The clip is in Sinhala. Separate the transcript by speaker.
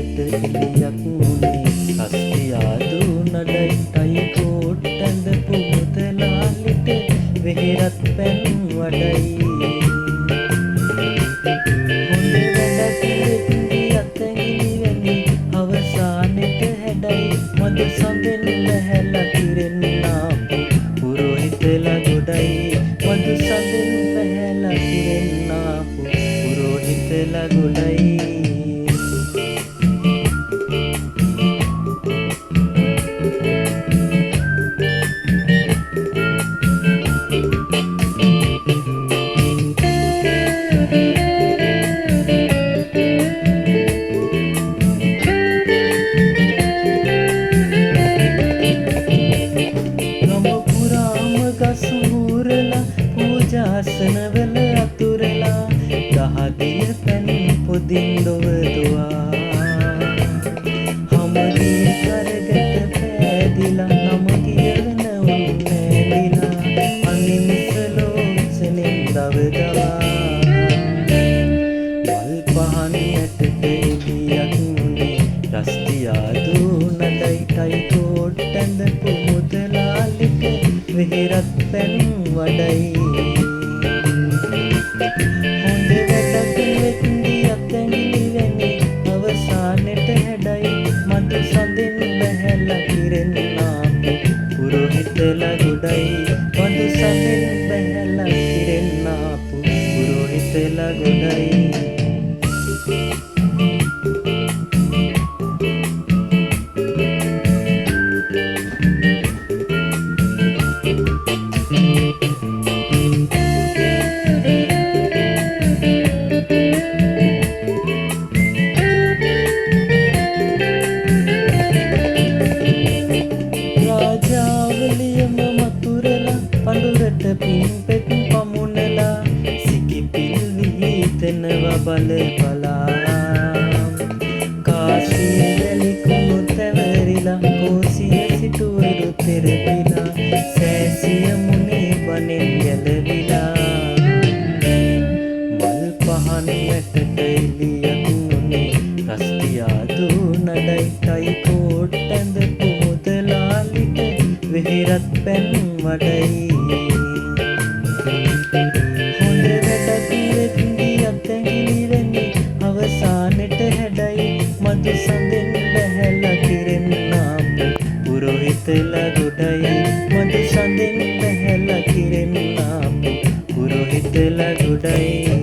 Speaker 1: එලියක් මුනේ හස්තියාදු නඩයිටයි කෝට්ටඳ පුමුදලාලිට වෙහෙරත් පැන් වඩයි හොඳ වැඩක් වෙද්දි අතැඟිලි වැනි අවසානෙට හැඩයි මද සඳෙන් බැහැලා කිරෙන්නා පුරෝහිතලා ගොඩයි මද සඳෙන් බැහැලා කිරෙන්නා පුරෝහිතලා ගොඩයි ආසනවල අතුරලා දහදිය පැන් පොදින් දොවදුවා හමදී කරගත පෑදිලා නම කියවන උන් නෑදිලා අනිමිසලෝ සෙනෙන් දවදවා මල් පහන් යටට එළියක් මුනේ රස්තියාදු නඩයිටයි කෝට්ටඳ පුමුදලාලිට වෙහෙරත් පැන් වඩයි හොඳ වැඩක් වෙද්දි අතැඟිලි වැනි අවසානෙට හැඩයි මද සඳෙන් බැහැලා කිරෙන්නා පුරෝහිතලා ගොඩයි මද සඳෙන් බැහැලා කිරෙන්නා පුරෝහිතලා ගොඩයි පඳුරට පින්පෙත් පමුණලා සිකිපිල් විහිතෙනවා බලපලා කාසිය වැලි කුණු තැවරිලා කෝසිය සිටුවරු තෙරපිලා සෑසිය මුනේ වනෙන් ගැලවිලා මල් පහන් යටට එළියක් මුනේ රස්තියාදු නඩයිටයි කෝට්ටඳ පුමුදලාලිට වෙහෙරත් පැන් වඩයි හොඳ වැඩක් වෙද්දි අතැඟිලි වැනි අවසානෙට හැඩයි මද සඳෙන් බැහැලා කිරෙන්නා පුරෝහිතලා ගොඩයි මද සඳෙන් බැහැලා කිරෙන්නා පුරෝහිතලා ගොඩයි